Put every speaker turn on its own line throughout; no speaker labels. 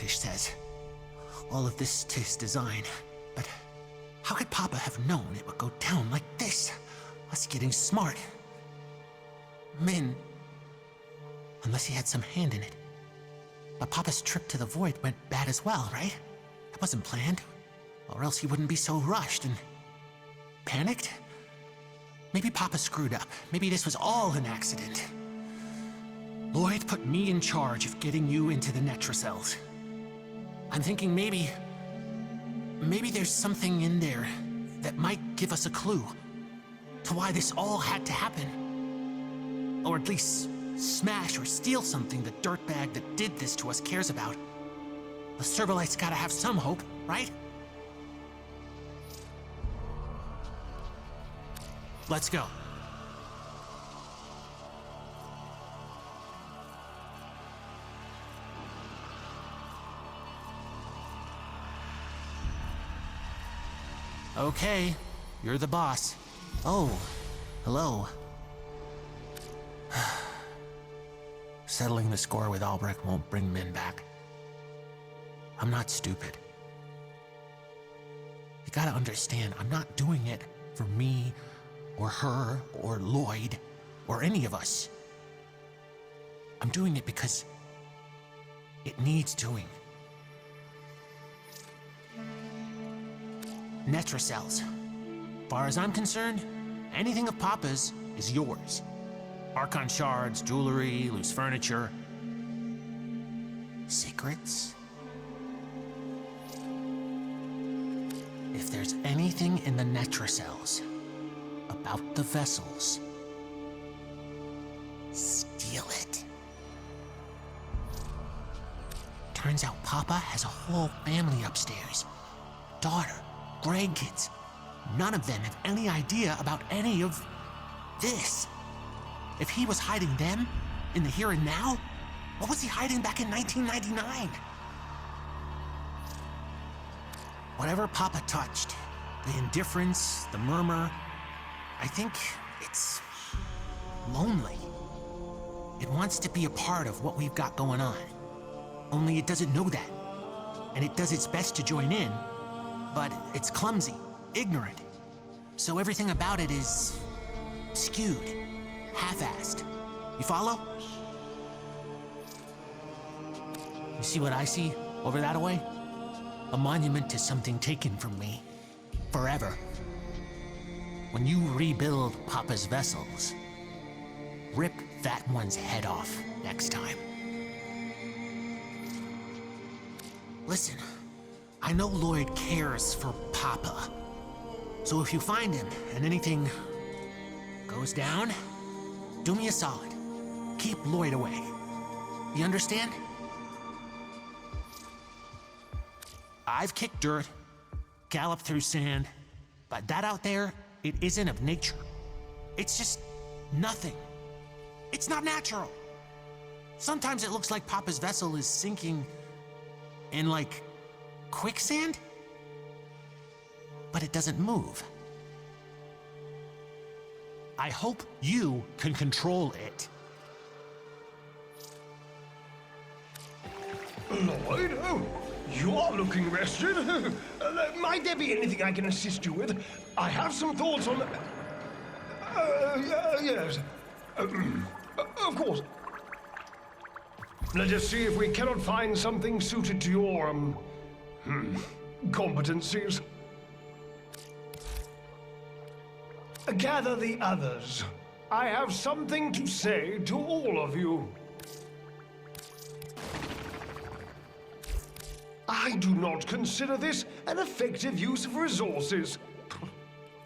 fish says. All of this to his design, but how could Papa have known it would go down like this? Us getting smart. Unless he had some hand in it. But Papa's trip to the void went bad as well, right? That wasn't planned. Or else he wouldn't be so rushed and panicked. Maybe Papa screwed up. Maybe this was all an accident. Lloyd put me in charge of getting you into the Netracells. I'm thinking maybe there's something in there that might give us a clue to why this all had to happen. Or at least smash or steal something the dirtbag that did this to us cares about. The Servalites gotta have some hope, right? Let's go. Okay, you're the boss. Oh, hello. Settling the score with Albrecht won't bring Min back. I'm not stupid. You gotta understand, I'm not doing it for me, or her, or Lloyd, or any of us. I'm doing it because it needs doing. Netracells. Far as I'm concerned, anything of Papa's is yours. Archon shards, jewelry, loose furniture. Secrets? If there's anything in the Netracells about the vessels, steal it. Turns out Papa has a whole family upstairs. Daughter, grandkids. None of them have any idea about any of this. If he was hiding them in the here and now, what was he hiding back in 1999? Whatever Papa touched, the indifference, the murmur, I think it's lonely. It wants to be a part of what we've got going on. Only it doesn't know that. And it does its best to join in, but it's clumsy, ignorant. So everything about it is skewed, half-assed. You follow? You see what I see over that way? A monument to something taken from me. Forever. When you rebuild Papa's vessels, rip that one's head off next time. Listen, I know Lloyd cares for Papa. So if you find him and anything goes down, do me a solid. Keep Lloyd away. You understand? I've kicked dirt, galloped through sand, but that out there, it isn't of nature. It's just nothing. It's not natural. Sometimes it looks like Papa's vessel is sinking in, like, quicksand, but it doesn't move. I hope you can control it.
Lloyd? Oh, you're looking rested. Might there be anything I can assist you with? I have some thoughts on... yes. Of course. Let us see if we cannot find something suited to your, competencies. Gather the others. I have something to say to all of you. I do not consider this an effective use of resources.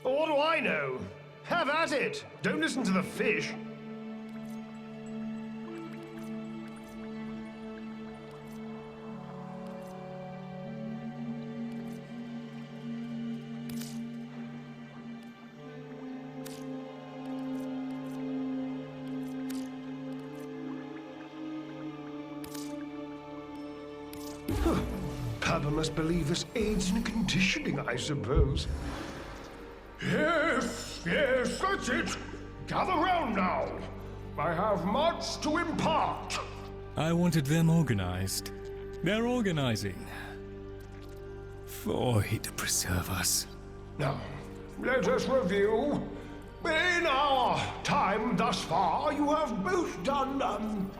What do I know? Have at it! Don't listen to the fish. Papa must believe this aids in conditioning, I suppose. Yes, that's it. Gather round now. I have much to impart.
I wanted them organized. They're organizing. Void preserve us.
Now, let us review. In our time thus far, you have both done,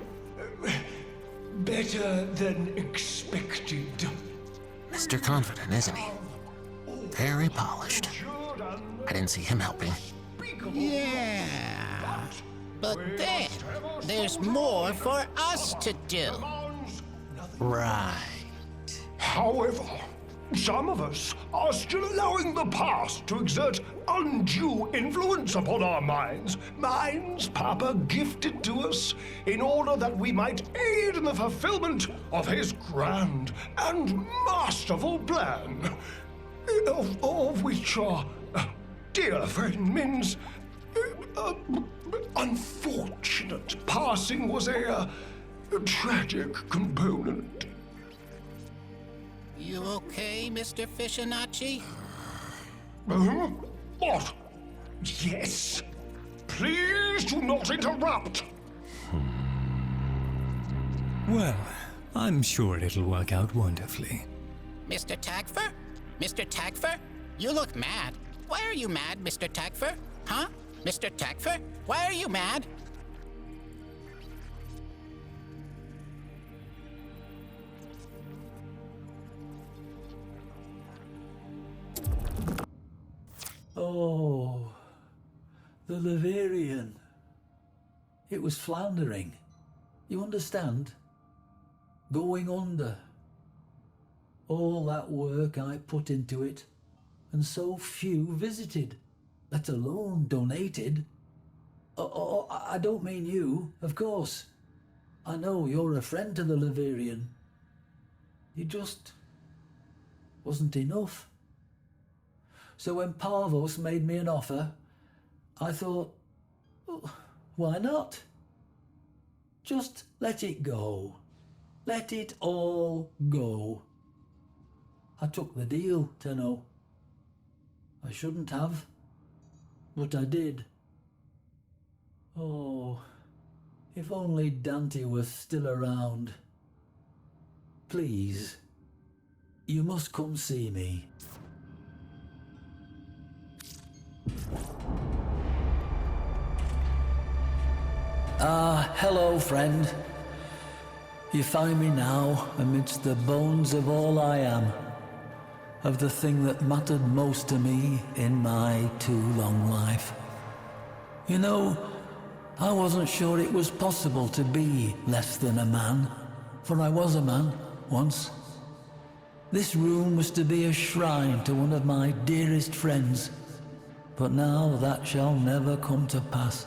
better than expected.
Mr. Confident, isn't he? Very polished. I didn't see him helping.
Yeah. But then, there's more for us to do.
Right.
However, some of us are still allowing the past to exert undue influence upon our minds. Minds Papa gifted to us in order that we might aid in the fulfillment of his grand and masterful plan. Of which our dear friend Min's unfortunate passing was a tragic component.
You okay, Mr. Fishinachi?
What? Yes. Please do not interrupt.
Well, I'm sure it'll work out wonderfully.
Mr. Tagfer? Mr. Tagfer? You look mad. Why are you mad, Mr. Tagfer? Huh? Mr. Tagfer? Why are you mad?
Oh, the Laverian. It was floundering. You understand? Going under. All that work I put into it, and so few visited, let alone donated. Oh, I don't mean you, of course. I know you're a friend to the Laverian. You just wasn't enough. So when Parvos made me an offer, I thought, oh, why not? Just let it go. Let it all go. I took the deal, Tenno. I shouldn't have, but I did. Oh, if only Dante was still around. Please, you must come see me. Hello, friend. You find me now amidst the bones of all I am, of the thing that mattered most to me in my too long life. You know, I wasn't sure it was possible to be less than a man, for I was a man once. This room was to be a shrine to one of my dearest friends, but now that shall never come to pass.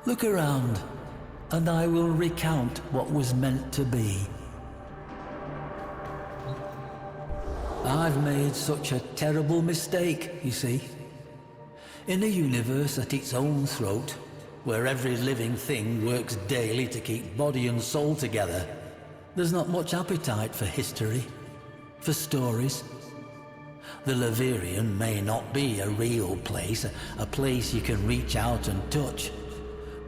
Look around, and I will recount what was meant to be. I've made such a terrible mistake, you see. In a universe at its own throat, where every living thing works daily to keep body and soul together, there's not much appetite for history, for stories. The Laverian may not be a real place, a place you can reach out and touch,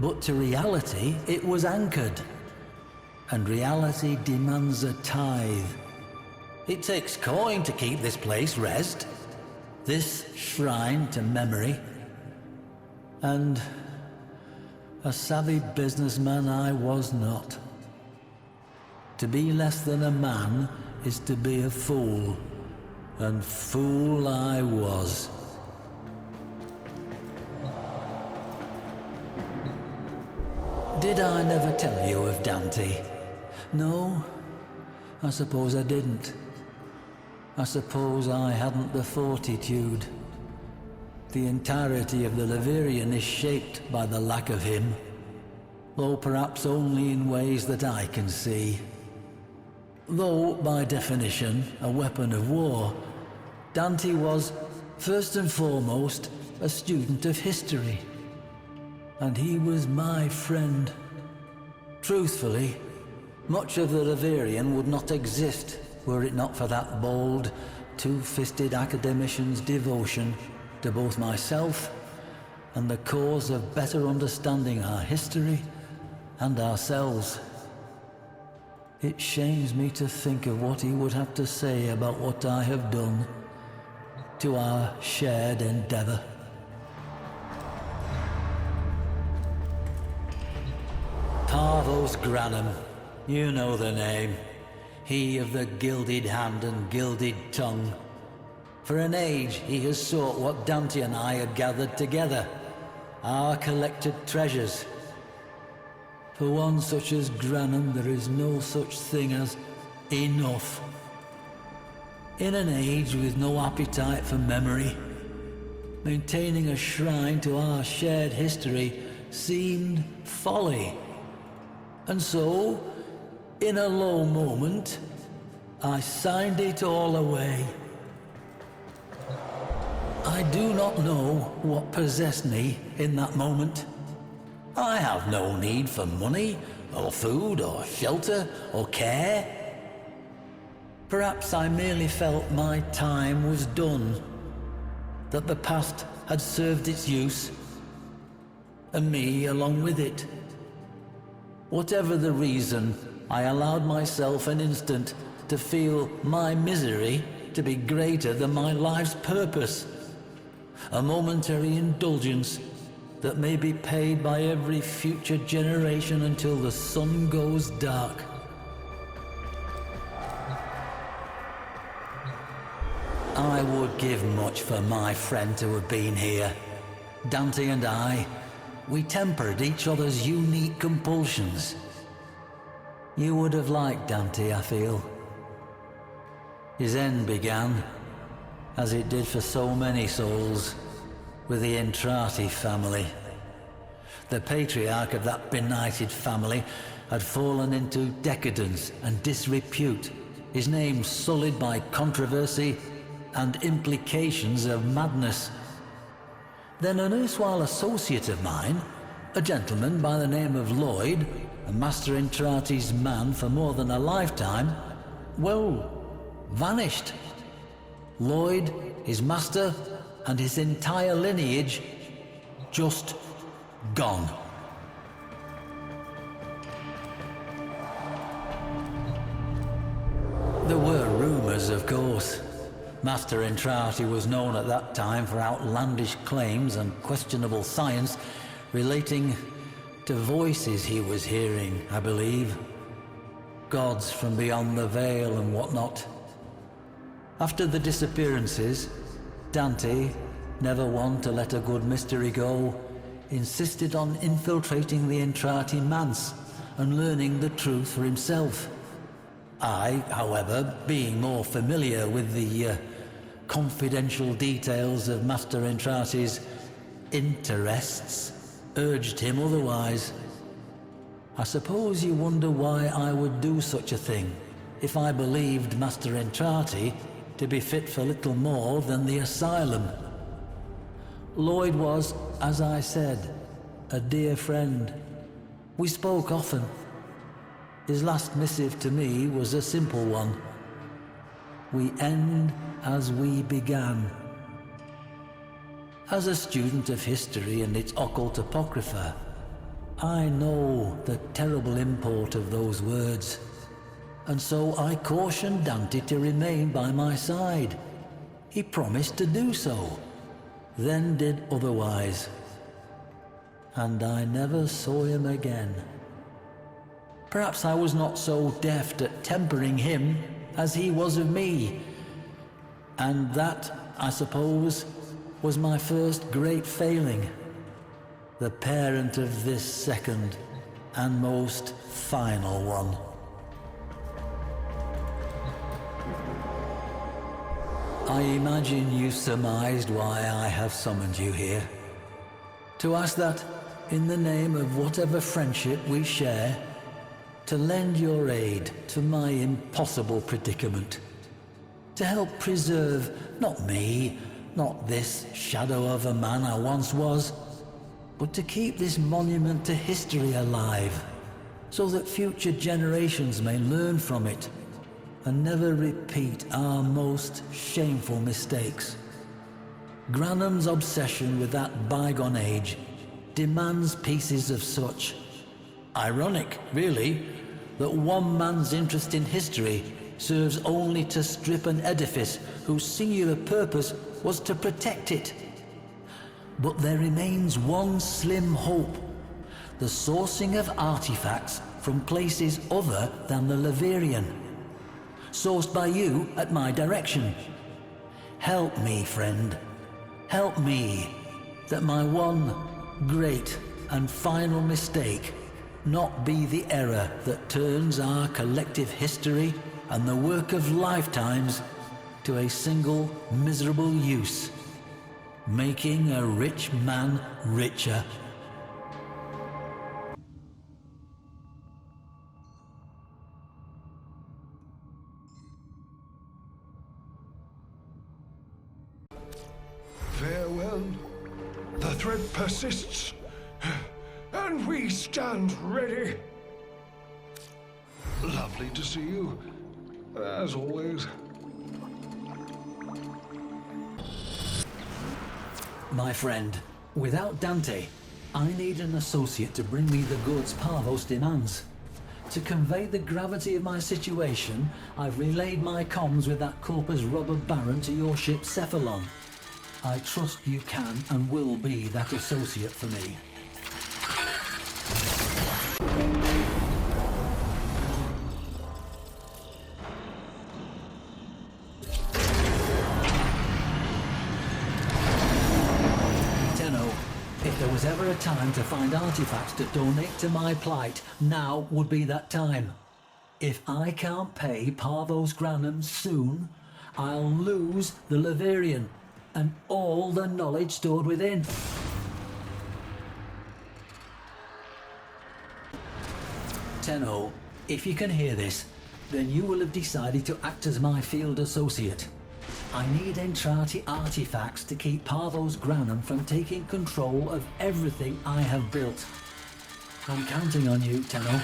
but to reality it was anchored. And reality demands a tithe. It takes coin to keep this place rest, this shrine to memory. And a savvy businessman I was not. To be less than a man is to be a fool, and fool I was. Did I never tell you of Dante? No, I suppose I didn't. I suppose I hadn't the fortitude. The entirety of the Laverian is shaped by the lack of him, though perhaps only in ways that I can see. Though, by definition, a weapon of war, Dante was, first and foremost, a student of history. And he was my friend. Truthfully, much of the Laverian would not exist were it not for that bold, two-fisted academician's devotion to both myself and the cause of better understanding our history and ourselves. It shames me to think of what he would have to say about what I have done to our shared endeavor. Parvos Granum, you know the name. He of the gilded hand and gilded tongue. For an age he has sought what Dante and I had gathered together, our collected treasures. For one such as Granum, there is no such thing as enough. In an age with no appetite for memory, maintaining a shrine to our shared history seemed folly. And so, in a low moment, I signed it all away. I do not know what possessed me in that moment. I have no need for money, or food, or shelter, or care. Perhaps I merely felt my time was done, that the past had served its use, and me along with it. Whatever the reason, I allowed myself an instant to feel my misery to be greater than my life's purpose. A momentary indulgence that may be paid by every future generation until the sun goes dark. I would give much for my friend to have been here. Dante and I, we tempered each other's unique compulsions. You would have liked Dante, I feel. His end began, as it did for so many souls, with the Entrati family. The patriarch of that benighted family had fallen into decadence and disrepute, his name sullied by controversy and implications of madness. Then an erstwhile associate of mine, a gentleman by the name of Lloyd, a Master Entrati's man for more than a lifetime, well, vanished. Lloyd, his master, and his entire lineage, just gone. There were rumors, of course. Master Entrati was known at that time for outlandish claims and questionable science relating to voices he was hearing, I believe. Gods from beyond the veil and whatnot. After the disappearances, Dante, never one to let a good mystery go, insisted on infiltrating the Entrati manse and learning the truth for himself. I, however, being more familiar with the confidential details of Master Entrati's interests, urged him otherwise. I suppose you wonder why I would do such a thing if I believed Master Entrati to be fit for little more than the asylum. Lloyd was, as I said, a dear friend. We spoke often. His last missive to me was a simple one. We end as we began. As a student of history and its occult apocrypha, I know the terrible import of those words. And so I cautioned Dante to remain by my side. He promised to do so, then did otherwise. And I never saw him again. Perhaps I was not so deft at tempering him as he was of me. And that, I suppose, was my first great failing. The parent of this second and most final one. I imagine you surmised why I have summoned you here. To ask that, in the name of whatever friendship we share, to lend your aid to my impossible predicament. To help preserve, not me, not this shadow of a man I once was, but to keep this monument to history alive, so that future generations may learn from it and never repeat our most shameful mistakes. Granum's obsession with that bygone age demands pieces of such. Ironic, really, that one man's interest in history serves only to strip an edifice whose singular purpose was to protect it. But there remains one slim hope: the sourcing of artifacts from places other than the Laverian, sourced by you at my direction. Help me, friend. Help me, that my one great and final mistake not be the error that turns our collective history and the work of lifetimes to a single miserable use, making a rich man richer.
Farewell. The threat persists, and we stand ready. Lovely to see you, as always.
My friend, without Dante, I need an associate to bring me the goods Parvos demands. To convey the gravity of my situation, I've relayed my comms with that Corpus Robber Baron to your ship Cephalon. I trust you can and will be that associate for me. If there was ever a time to find artifacts to donate to my plight, now would be that time. If I can't pay Parvos Granum soon, I'll lose the Laverian and all the knowledge stored within. Tenno, if you can hear this, then you will have decided to act as my field associate. I need Entrati artifacts to keep Parvos Granum from taking control of everything I have built. I'm counting on you, Tenno.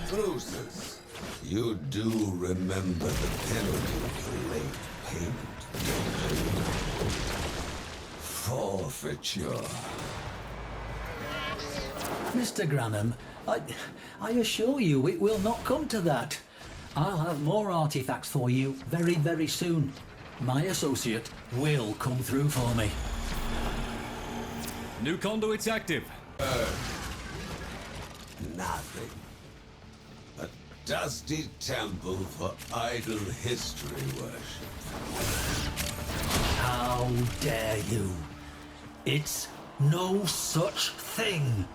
Drusus, you do remember the penalty for late payment, don't you? Forfeiture.
Mr. Granum, I assure you it will not come to that. I'll have more artifacts for you very, very soon. My associate will come through for me.
New conduit's active.
Nothing. A dusty temple for idle history worship.
How dare you? It's no such thing.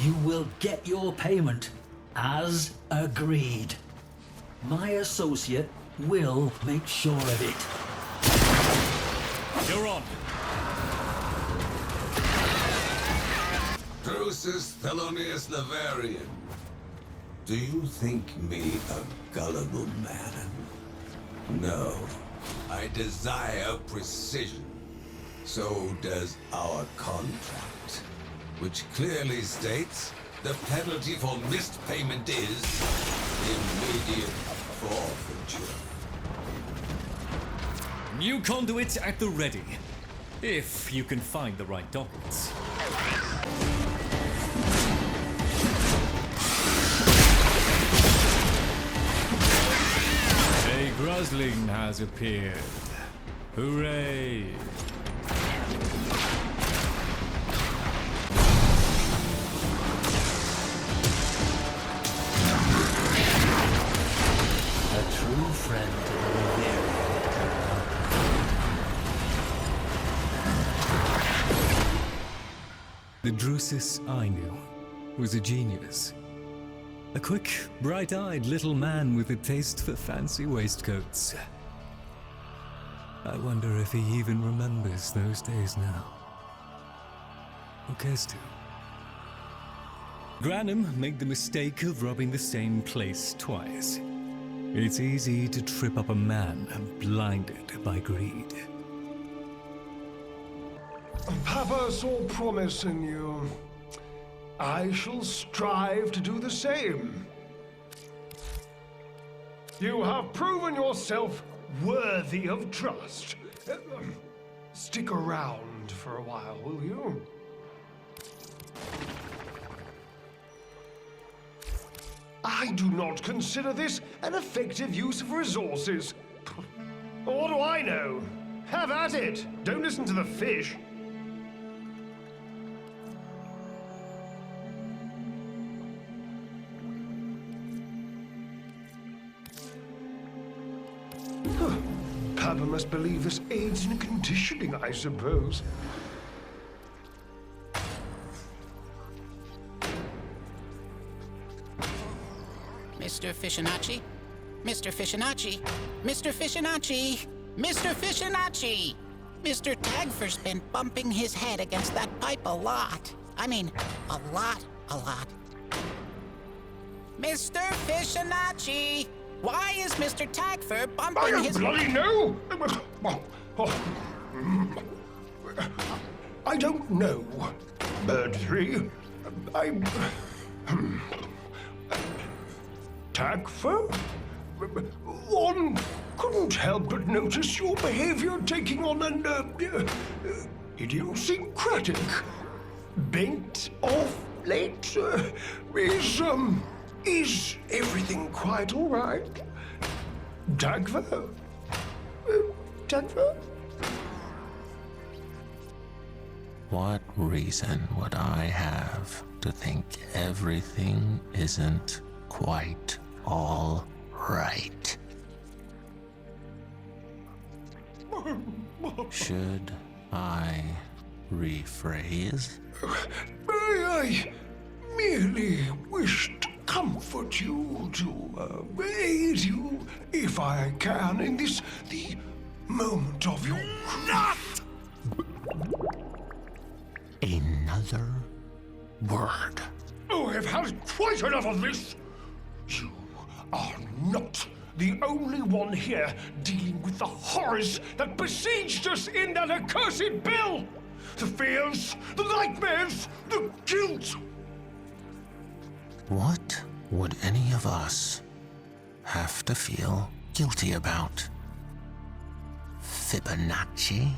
You will get your payment, as agreed. My associate will make sure of it.
You're on.
Drusus Thelonious Laverian, do you think me a gullible man? No. I desire precision. So does our contract, which clearly states the penalty for missed payment is immediate forfeiture.
New conduit at the ready. If you can find the right documents. A Grusling has appeared. Hooray!
A true friend to the Laverian.
The Drusus I knew was a genius. A quick, bright-eyed little man with a taste for fancy waistcoats. I wonder if he even remembers those days now. Who cares to? Granum made the mistake of robbing the same place twice. It's easy to trip up a man blinded by greed.
Papa saw promise in you. I shall strive to do the same. You have proven yourself worthy of trust. Stick around for a while, will you? I do not consider this an effective use of resources. What do I know? Have at it! Don't listen to the fish. Papa must believe this aids in conditioning, I suppose.
Mr. Fishinacci? Mr. Fishinacci? Mr. Fishinacci? Mr. Fishinacci! Mr. Tagfer's been bumping his head against that pipe a lot. I mean, a lot. Mr. Fishinacci! Why is Mr. Tagfer bumping
I
his...
don't bloody know! I don't know. Bird 3. Tagfer? One couldn't help but notice your behavior taking on an idiosyncratic bent of late. Is everything quite all right? Tagfer? Tagfer?
What reason would I have to think everything isn't quite all right? Should I rephrase?
I merely wish to comfort you, to aid you, if I can, in this, the moment of your... Not!
Another word.
Oh, I've had quite enough of this! You are not the only one here dealing with the horrors that besieged us in that accursed bill! The fears, the nightmares, the guilt!
What would any of us have to feel guilty about? Fibonacci?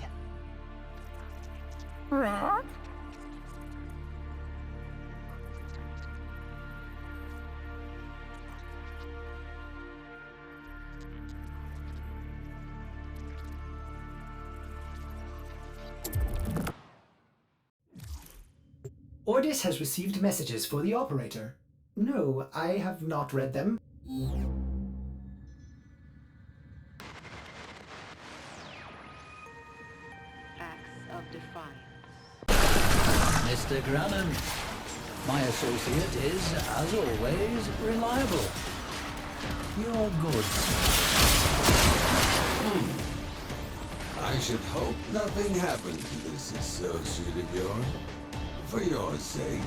Ordis has received messages for the operator. No, I have not read them.
Acts of defiance.
Mr. Grannon, my associate is, as always, reliable. Your goods.
I should hope nothing happened to this associate of yours. For your sake.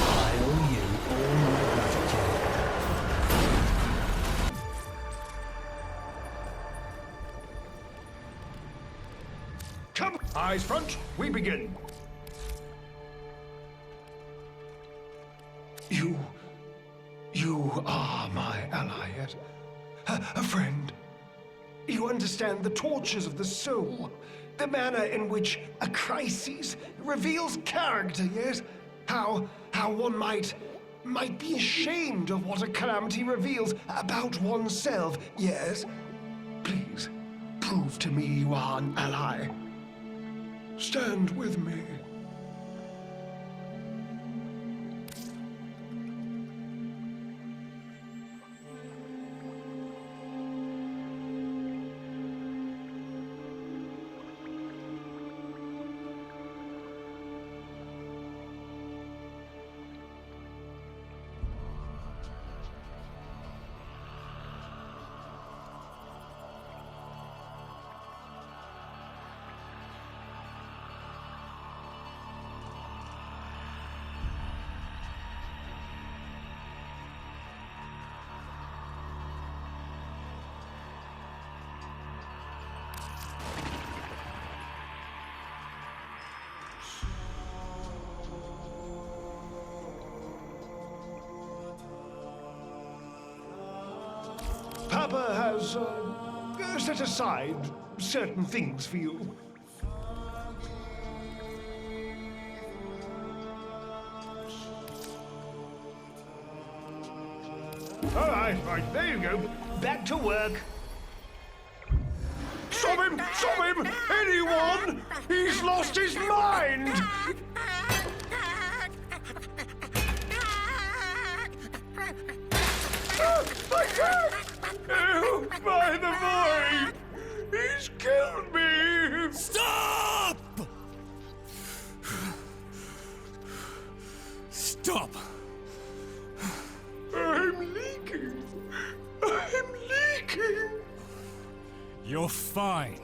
I owe you all my gratitude.
Come, eyes front, we begin. You are my ally yet. A friend. You understand the tortures of the soul, the manner in which a crisis reveals character, yes? How one might be ashamed of what a calamity reveals about oneself, yes? Please, prove to me you are an ally. Stand with me. Papa has set aside certain things for you. All right, there you go. Back to work. Stop him! Stop him! Anyone! He's lost his mind! I can't! Oh, by the void! He's killed me!
Stop! Stop!
I'm leaking! I'm leaking!
You're fine.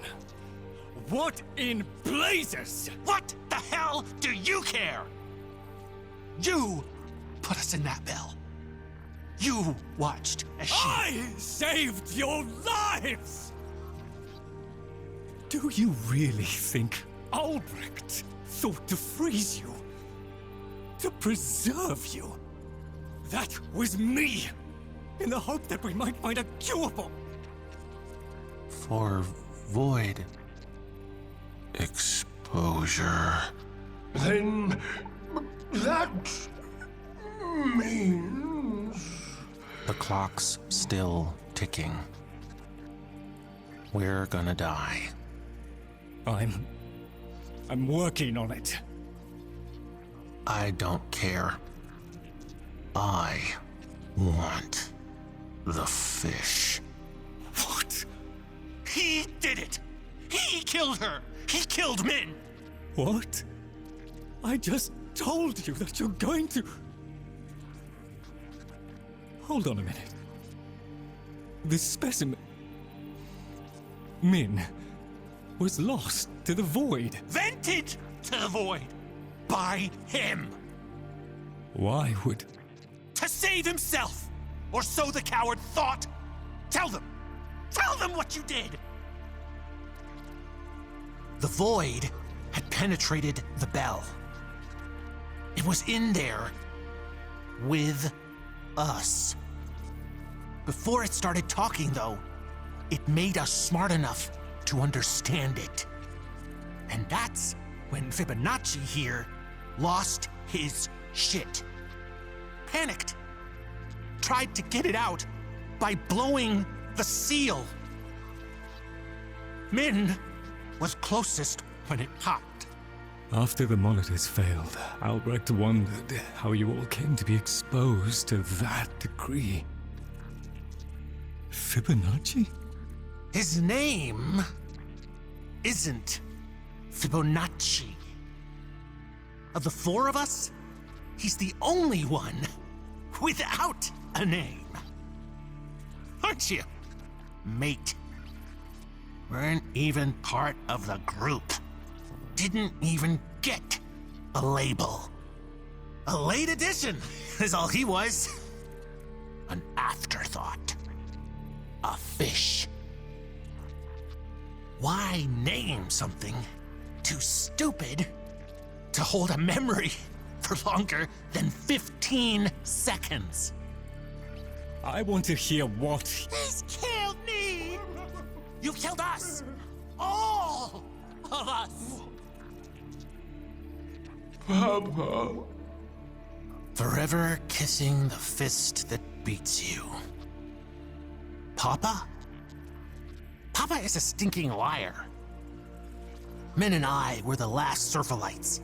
What in blazes?
What the hell do you care? You put us in that bell. You watched as she...
I saved your lives! Do you really think Albrecht thought to freeze you? To preserve you? That was me! In the hope that we might find a cure
For void
Exposure.
Then that means...
The clock's still ticking. We're gonna die.
I'm working on it.
I don't care. I want the fish.
What?
He did it! He killed her! He killed Min!
What? I just told you that you're going to... Hold on a minute. This specimen... Min was lost to the void.
Vented to the void! By him!
Why would...
To save himself! Or so the coward thought! Tell them! Tell them what you did! The void had penetrated the bell. It was in there with us. Before it started talking, though, it made us smart enough to understand it. And that's when Fibonacci here lost his shit. Panicked. Tried to get it out by blowing the seal. Min was closest when it popped.
After the monitors failed, Albrecht wondered how you all came to be exposed to that degree. Fibonacci?
His name isn't Fibonacci. Of the four of us, he's the only one without a name. Aren't you, mate? Weren't even part of the group. Didn't even get a label. A late addition is all he was. An afterthought. A fish. Why name something too stupid to hold a memory for longer than 15 seconds?
I want to hear what...
He's killed me! You killed us! All of us!
Papa.
Forever kissing the fist that beats you. Papa? Papa is a stinking liar. Min and I were the last Surfalites.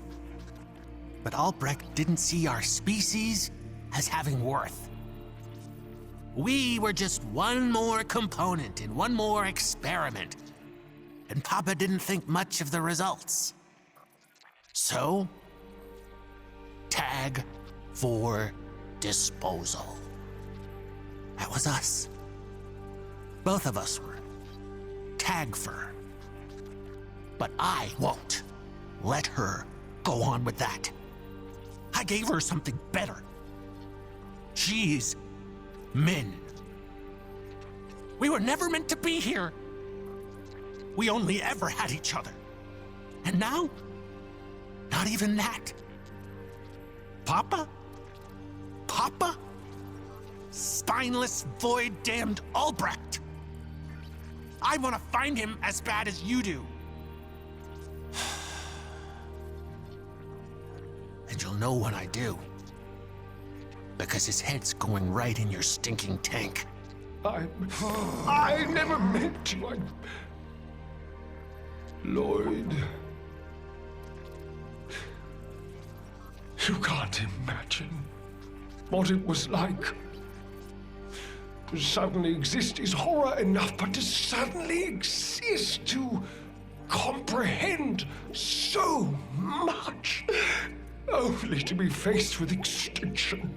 But Albrecht didn't see our species as having worth. We were just one more component in one more experiment, and Papa didn't think much of the results. So, tag for disposal. That was us. Both of us were tag for. But I won't let her go on with that. I gave her something better. She's Min. We were never meant to be here. We only ever had each other. And now, not even that. Papa? Papa? Spineless, void-damned Albrecht. I want to find him as bad as you do. And you'll know when I do. Because his head's going right in your stinking tank.
I never meant to. Lloyd. You can't imagine what it was like. To suddenly exist is horror enough, but to suddenly exist, to comprehend so much, only to be faced with extinction.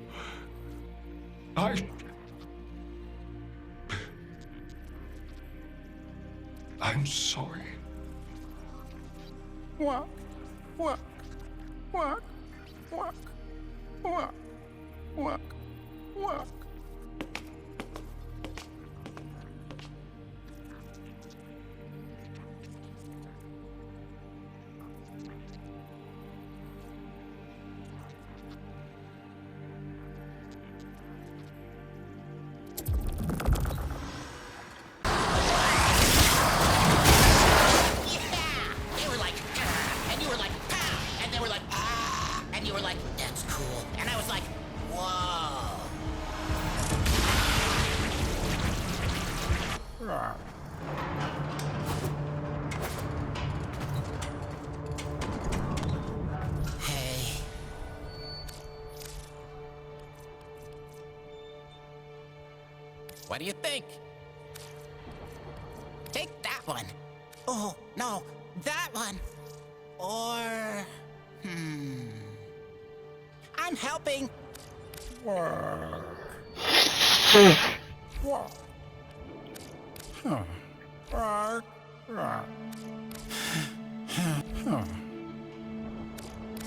I'm sorry.
Walk, walk, walk, walk, walk, walk, walk. What do you think? Take that one. Oh, no, that one. Or, I'm helping. Work. Work. Huh. Work. Work.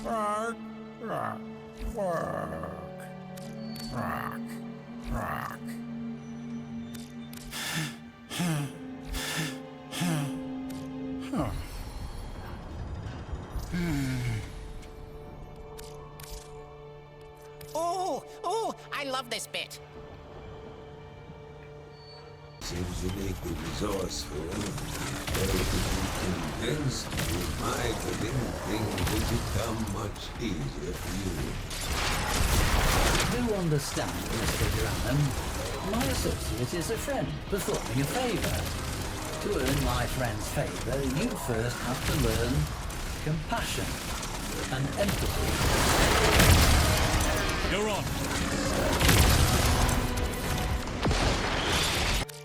Work. Work. Work. Rock. Rock. Oh, I love this bit.
Seems uniquely resourceful. Very convinced you might, I didn't think it would become much easier for you.
Do understand, Mr. Granham. My associate is a friend performing a favour. To earn my friend's favour, you first have to learn compassion and empathy.
You're on.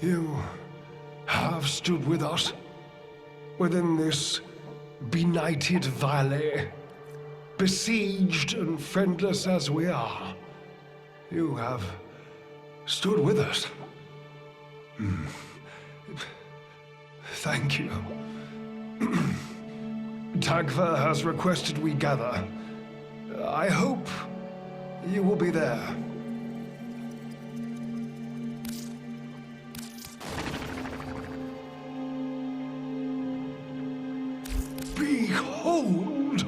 You have stood with us within this benighted valley, besieged and friendless as we are. You have stood with us. Thank you. Tagfa has requested we gather. I hope you will be there. Behold!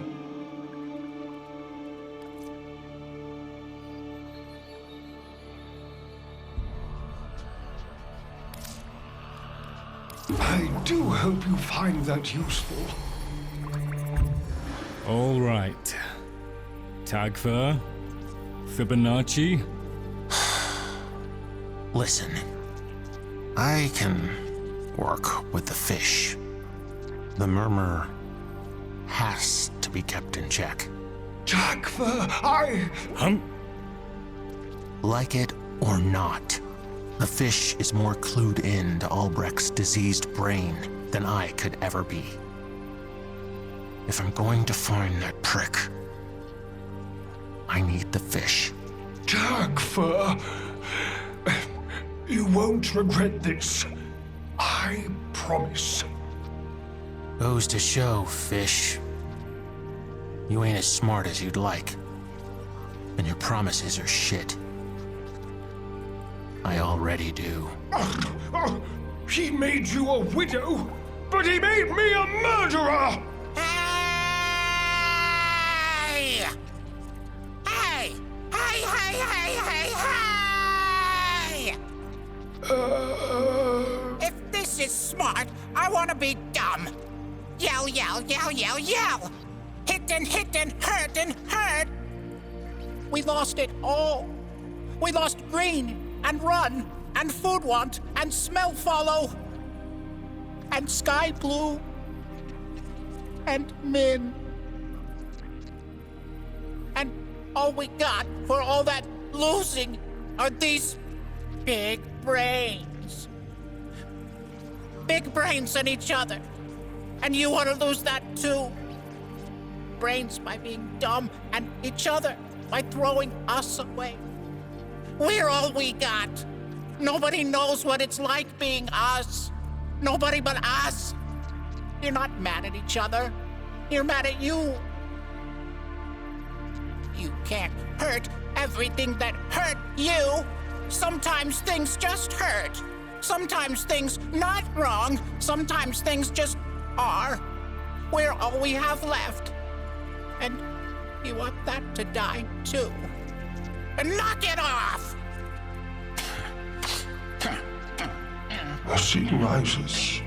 I do hope you find that useful.
All right. Tagfa? Fibonacci?
Listen, I can work with the fish. The murmur has to be kept in check.
Tagfa,
Like it or not, the fish is more clued in to Albrecht's diseased brain than I could ever be. If I'm going to find that prick, I need the fish.
Tagfa, you won't regret this. I promise.
Goes to show, fish. You ain't as smart as you'd like. And your promises are shit. I already do.
He made you a widow, but he made me a murderer!
Hey! Hey! Hey, hey, hey, hey, hey! If this This is smart. I want to be dumb. Yell, yell, yell, yell, yell. Hit and hurt and hurt. We lost it all. We lost green and run and food want and smell follow and sky blue and min. And all we got for all that losing are these big brains. Big brains in each other. And you want to lose that too. Brains by being dumb and each other by throwing us away. We're all we got. Nobody knows what it's like being us. Nobody but us. You're not mad at each other. You're mad at you. You can't hurt everything that hurt you. Sometimes things just hurt. Sometimes things not wrong. Sometimes things just are. We're all we have left. And you want that to die too. And knock it off!
The sea rises.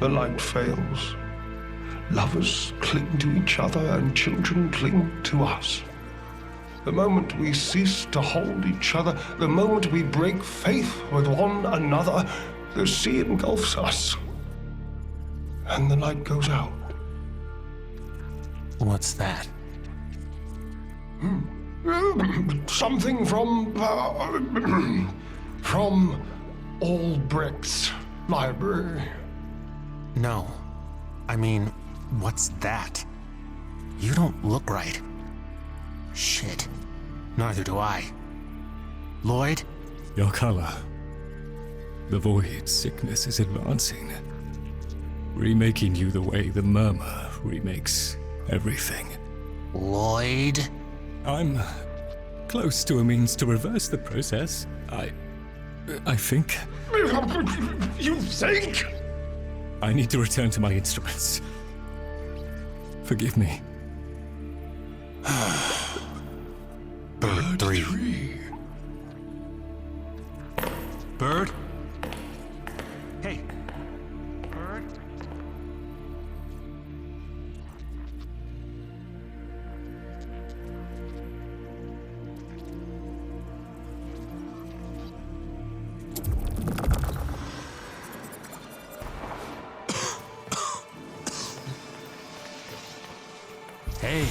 The light fails. Lovers cling to each other and children cling to us. The moment we cease to hold each other, the moment we break faith with one another, the sea engulfs us. And the light goes out.
What's that?
Something from Albrecht's library.
No. I mean, what's that? You don't look right. Shit. Neither do I. Lloyd?
Your color. The void sickness is advancing. Remaking you the way the murmur remakes everything.
Lloyd?
I'm close to a means to reverse the process. I think.
You think?
I need to return to my instruments. Forgive me.
Bird 3. Bird? Hey. Bird? Hey.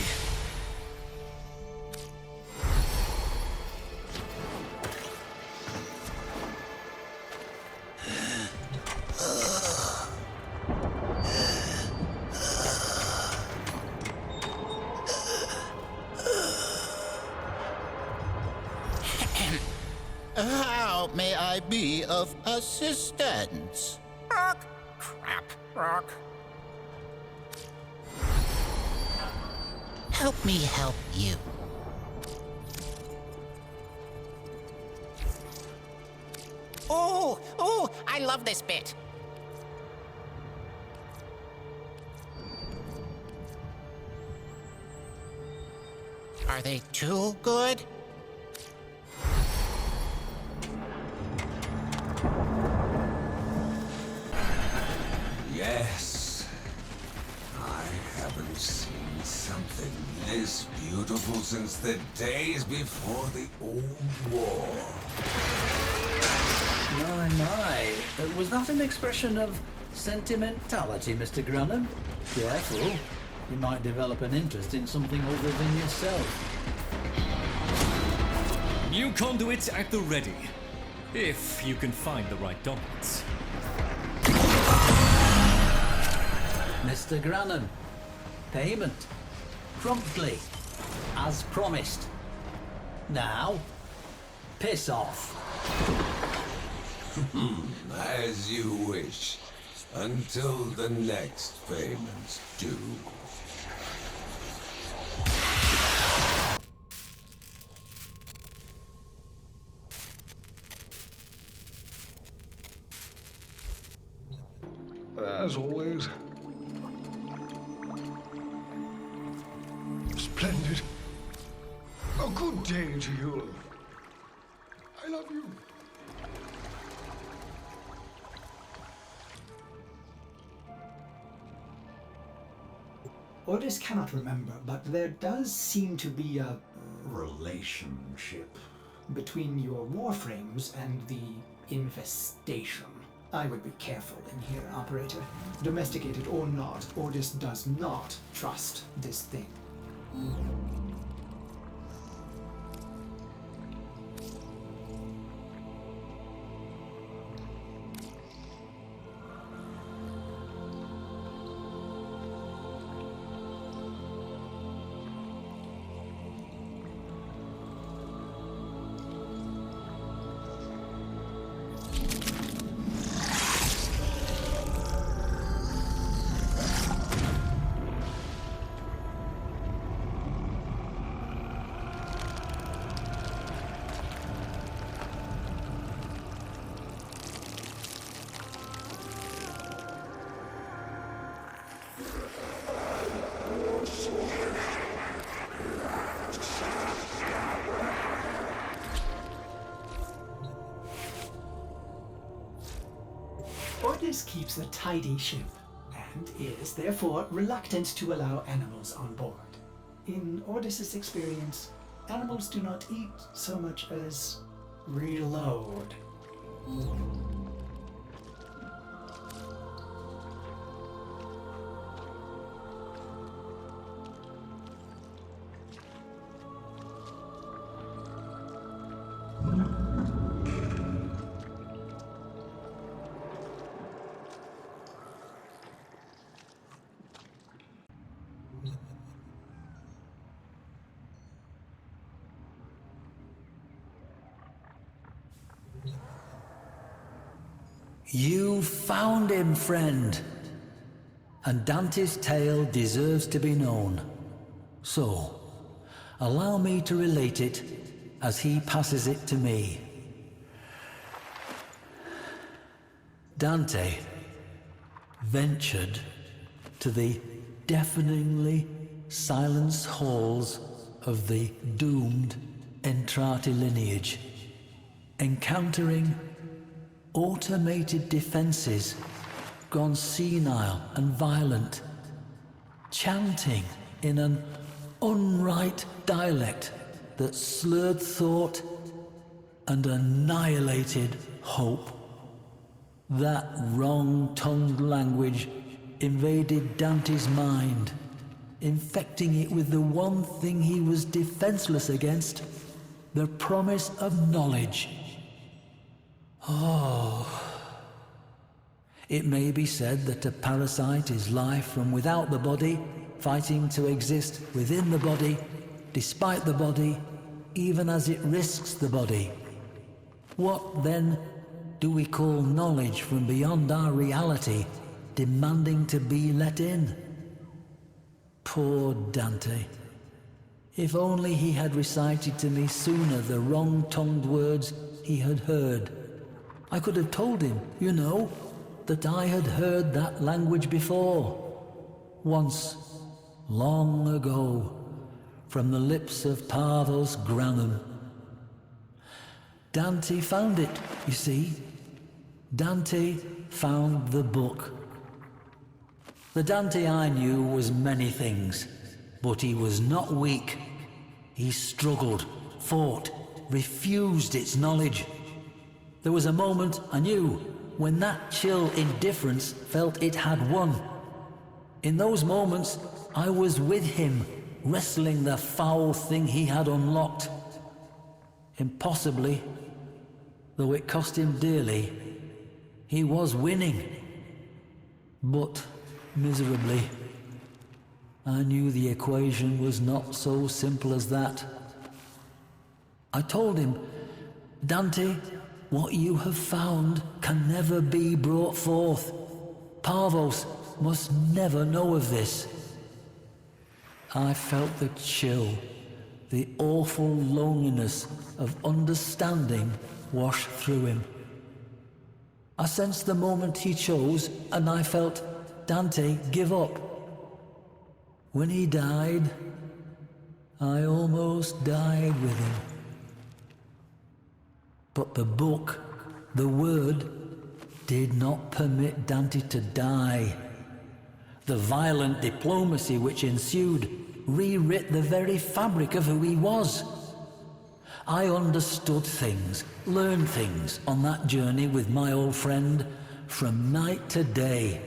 How may I be of assistance? Rock, crap, rock. Help me help you. Oh, I love this bit. Are they too good?
Yes. I haven't seen something this beautiful since the days before the old war.
My. Was that an expression of sentimentality, Mr. Granham? Careful. You might develop an interest in something other than yourself.
New conduits at the ready. If you can find the right documents.
Mr. Granham, payment. Promptly. As promised. Now, piss off.
As you wish. Until the next payment's due.
As always. Splendid. A good day to you. I love you.
Ordis cannot remember, but there does seem to be a
relationship
between your warframes and the infestation. I would be careful in here, Operator. Domesticated or not, Ordis does not trust this thing. Ordis keeps a tidy ship, and is therefore reluctant to allow animals on board. In Ordis's experience, animals do not eat so much as reload.
You found him, friend. And Dante's tale deserves to be known. So, allow me to relate it as he passes it to me. Dante ventured to the deafeningly silenced halls of the doomed Entrati lineage, encountering automated defenses gone senile and violent, chanting in an unright dialect that slurred thought and annihilated hope. That wrong-tongued language invaded Dante's mind, infecting it with the one thing he was defenseless against, the promise of knowledge. Oh. It may be said that a parasite is life from without the body, fighting to exist within the body, despite the body, even as it risks the body. What, then, do we call knowledge from beyond our reality, demanding to be let in? Poor Dante. If only he had recited to me sooner the wrong-tongued words he had heard. I could have told him, you know, that I had heard that language before. Once, long ago, from the lips of Parvos Granum. Dante found it, you see. Dante found the book. The Dante I knew was many things, but he was not weak. He struggled, fought, refused its knowledge. There was a moment, I knew, when that chill indifference felt it had won. In those moments, I was with him, wrestling the foul thing he had unlocked. Impossibly, though it cost him dearly, he was winning. But miserably. I knew the equation was not so simple as that. I told him, Dante, what you have found can never be brought forth. Parvos must never know of this. I felt the chill, the awful loneliness of understanding wash through him. I sensed the moment he chose, and I felt Dante give up. When he died, I almost died with him. But the book, the word, did not permit Dante to die. The violent diplomacy which ensued rewrit the very fabric of who he was. I understood things, learned things on that journey with my old friend from night to day.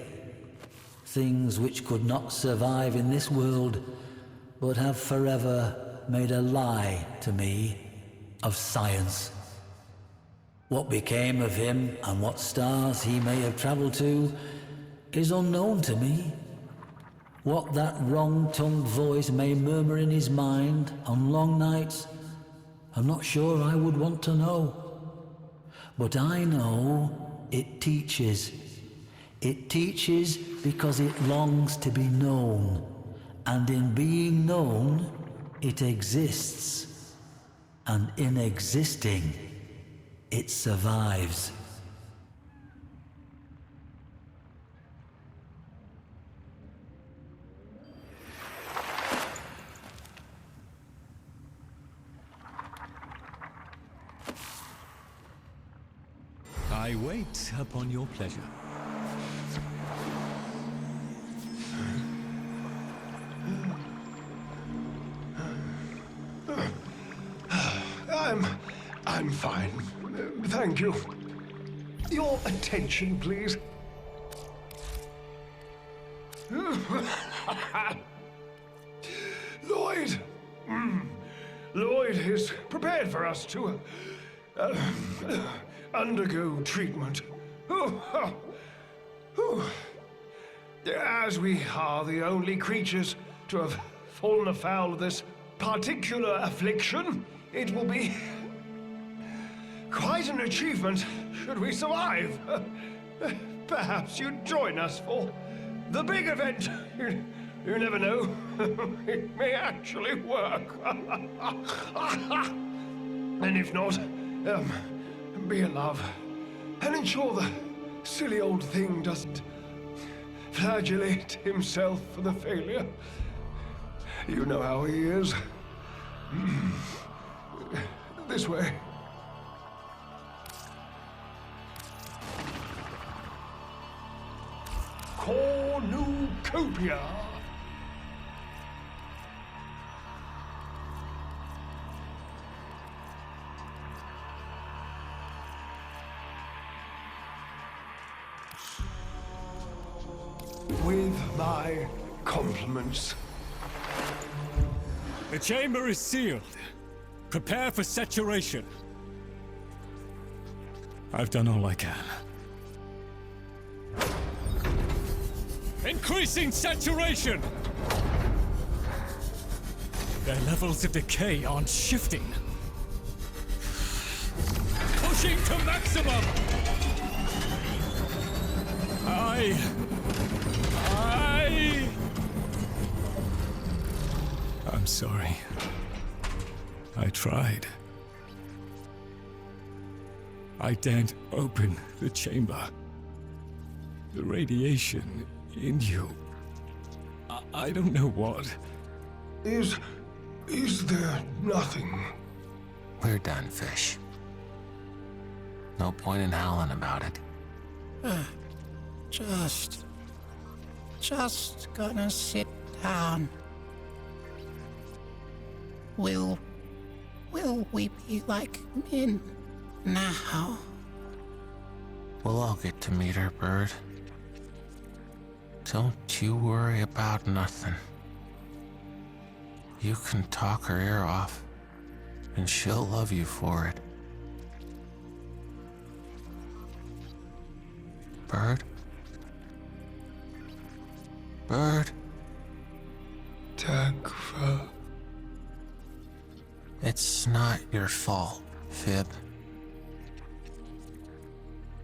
Things which could not survive in this world, but have forever made a lie to me of science. What became of him and what stars he may have traveled to is unknown to me. What that wrong-tongued voice may murmur in his mind on long nights, I'm not sure I would want to know. But I know it teaches. It teaches because it longs to be known, and in being known, it exists. And in existing, it survives.
I wait upon your pleasure.
I'm fine. Thank you. Your attention, please. Lloyd! Lloyd is prepared for us to undergo treatment. As we are the only creatures to have fallen afoul of this particular affliction, it will be quite an achievement should we survive. Perhaps you'd join us for the big event. You never know. It may actually work. And if not, be a love and ensure the silly old thing doesn't flagellate himself for the failure. You know how he is. This way. Cornucopia. With my compliments.
The chamber is sealed. Prepare for saturation. I've done all I can. Increasing saturation! Their levels of decay aren't shifting. Pushing to maximum! I'm sorry. I tried. I daren't open the chamber. The radiation in you. I don't know what.
Is there nothing?
We're done, Fish. No point in howling about it.
Just gonna sit down. Will we be like men now?
We'll all get to meet her, Bird. Don't you worry about nothing. You can talk her ear off, and she'll love you for it. Bird? Bird?
Tagfa.
It's not your fault, Fib.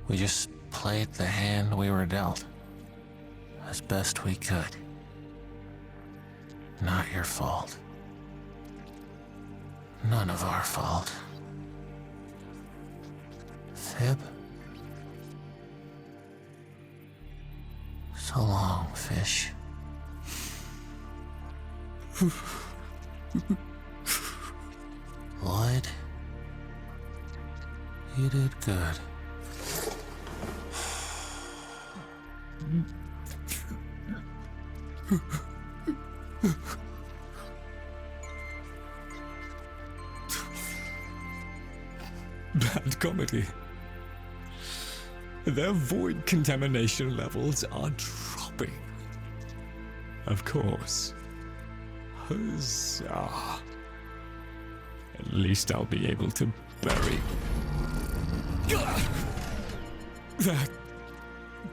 We just played the hand we were dealt as best we could. Not your fault. None of our fault. Fib? So long, Fish. Lloyd, you did good.
Bad comedy. Their void contamination levels are dropping. Of course. Huzzah. At least I'll be able to bury...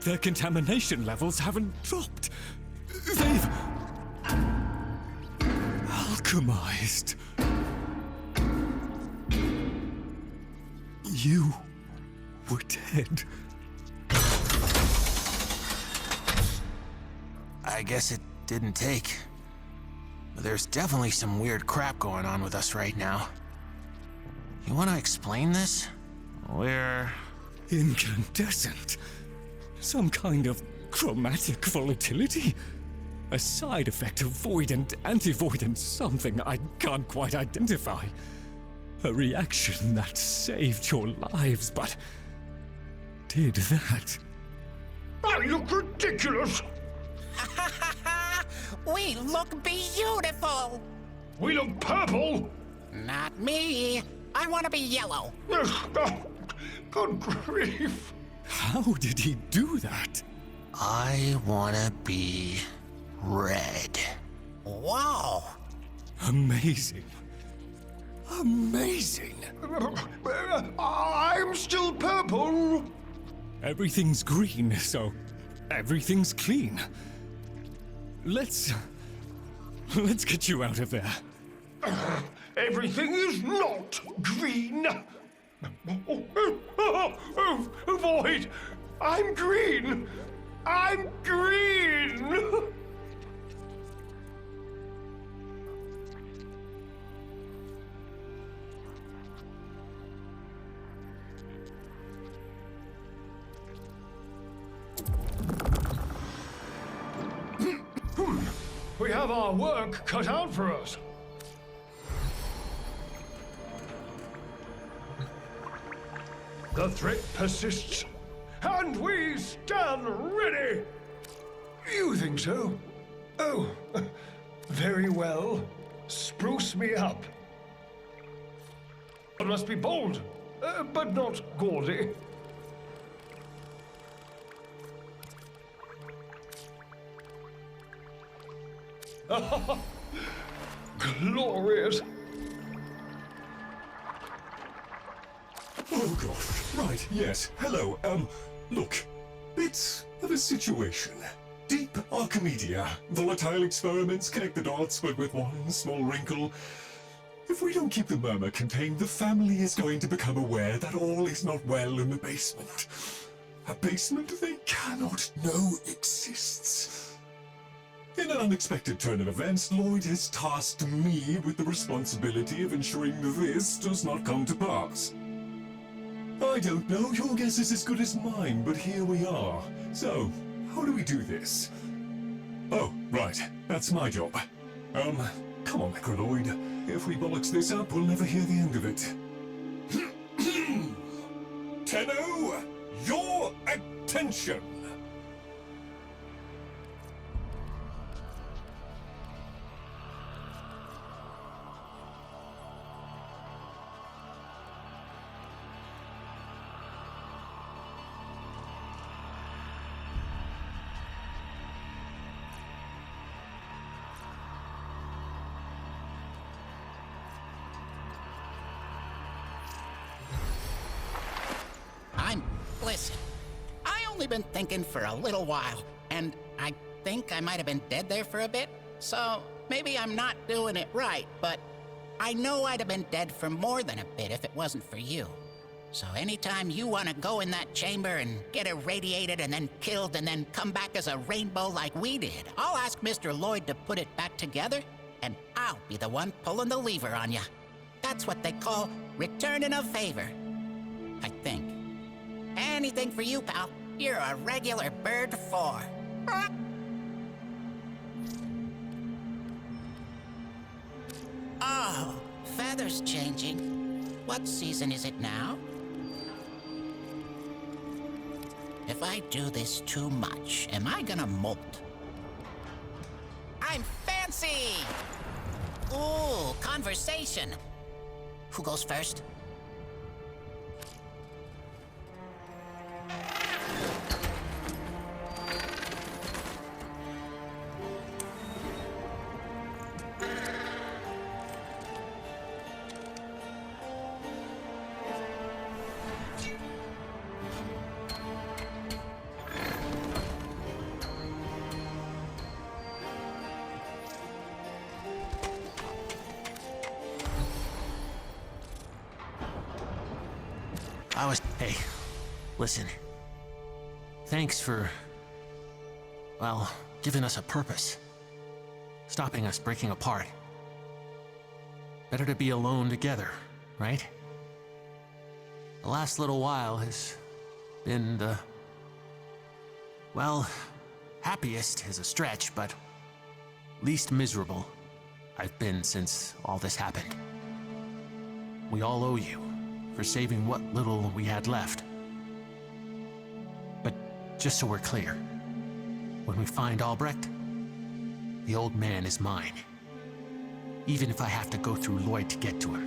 Their contamination levels haven't dropped. They've... alchemized. You were dead.
I guess it didn't take. There's definitely some weird crap going on with us right now. You want to explain this? We're...
Incandescent. Some kind of chromatic volatility? A side effect of void and anti-void and something I can't quite identify. A reaction that saved your lives, but did that.
I look ridiculous!
We look beautiful!
We look purple!
Not me. I want to be yellow.
Good grief.
How did he do that?
I want to be red.
Whoa!
Amazing. Amazing.
I'm still purple.
Everything's green, so everything's clean. Let's get you out of there.
Everything is not green. Void! I'm green! I'm green! We have our work cut out for us. The threat persists, and we stand ready. You think so? Oh, very well. Spruce me up. I must be bold, but not gaudy. Glorious.
Oh gosh, right, yes, hello, look, bits of a situation. Deep Archimedia, volatile experiments connect the dots, but with one small wrinkle. If we don't keep the murmur contained, the family is going to become aware that all is not well in the basement. A basement they cannot know exists. In an unexpected turn of events, Lloyd has tasked me with the responsibility of ensuring this does not come to pass. I don't know, your guess is as good as mine, but here we are. So, how do we do this? Oh, right, that's my job. Come on, Necroloid. If we bollocks this up, we'll never hear the end of it. Tenno, your attention!
Listen, I only been thinking for a little while, and I think I might have been dead there for a bit, so maybe I'm not doing it right, but I know I'd have been dead for more than a bit if it wasn't for you. So anytime you want to go in that chamber and get irradiated and then killed and then come back as a rainbow like we did, I'll ask Mr. Lloyd to put it back together, and I'll be the one pulling the lever on ya. That's what they call returning a favor, I think. Anything for you, pal. You're a regular bird 4. Oh, feathers changing. What season is it now? If I do this too much, am I gonna molt? I'm fancy! Ooh, conversation. Who goes first?
Hey, listen. Thanks for, well, giving us a purpose. Stopping us breaking apart. Better to be alone together, right? The last little while has been the, well, happiest is a stretch, but least miserable I've been since all this happened. We all owe you for saving what little we had left. But just so we're clear, when we find Albrecht, the old man is mine. Even if I have to go through Lloyd to get to him.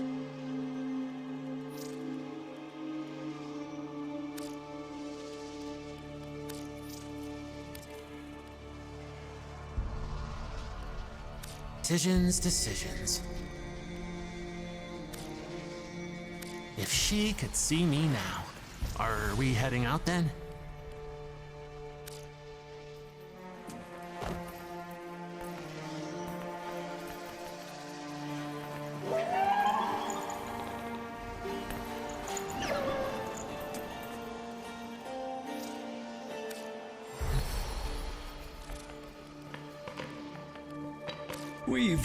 Decisions. If she could see me now. Are we heading out then?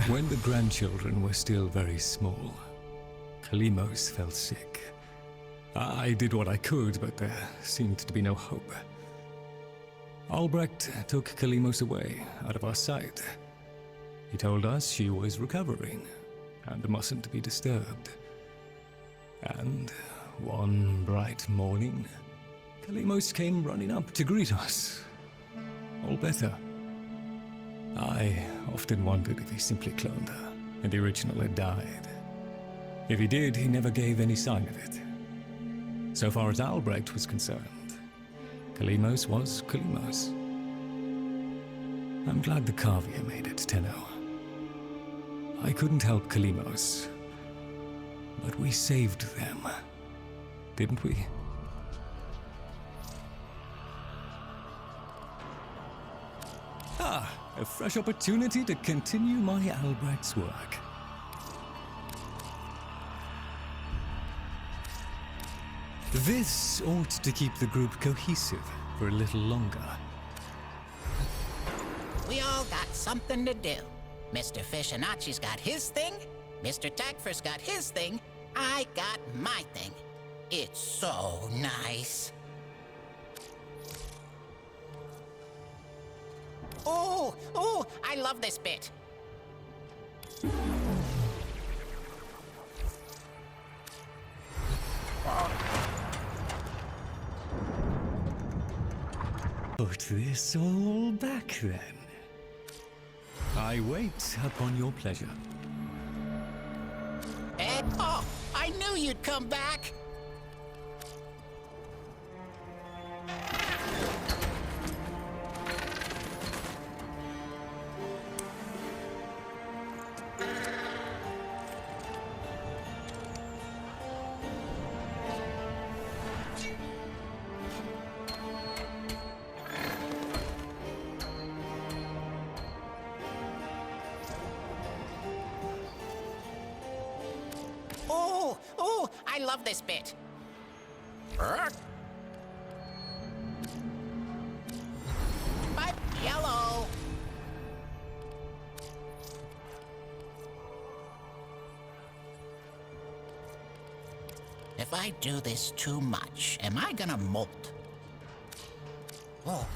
When the grandchildren were still very small, Kalimos fell sick. I did what I could, but there seemed to be no hope. Albrecht took Kalimos away, out of our sight. He told us she was recovering, and mustn't be disturbed. And one bright morning, Kalimos came running up to greet us. All better. I often wondered if he simply cloned her, and the original had died. If he did, he never gave any sign of it. So far as Albrecht was concerned, Kalimos was Kalimos. I'm glad the Cavia made it, Tenno. I couldn't help Kalimos, but we saved them, didn't we? A fresh opportunity to continue my Albrecht's work. This ought to keep the group cohesive for a little longer.
We all got something to do. Mr. Fishinachi's got his thing, Mr. Tagfer's got his thing, I got my thing. It's so nice. Oh, I love this bit.
Put this all back then. I wait upon your pleasure.
Ed? Oh, I knew you'd come back. Oh, I love this bit. But yellow. If I do this too much, am I gonna molt? Oh.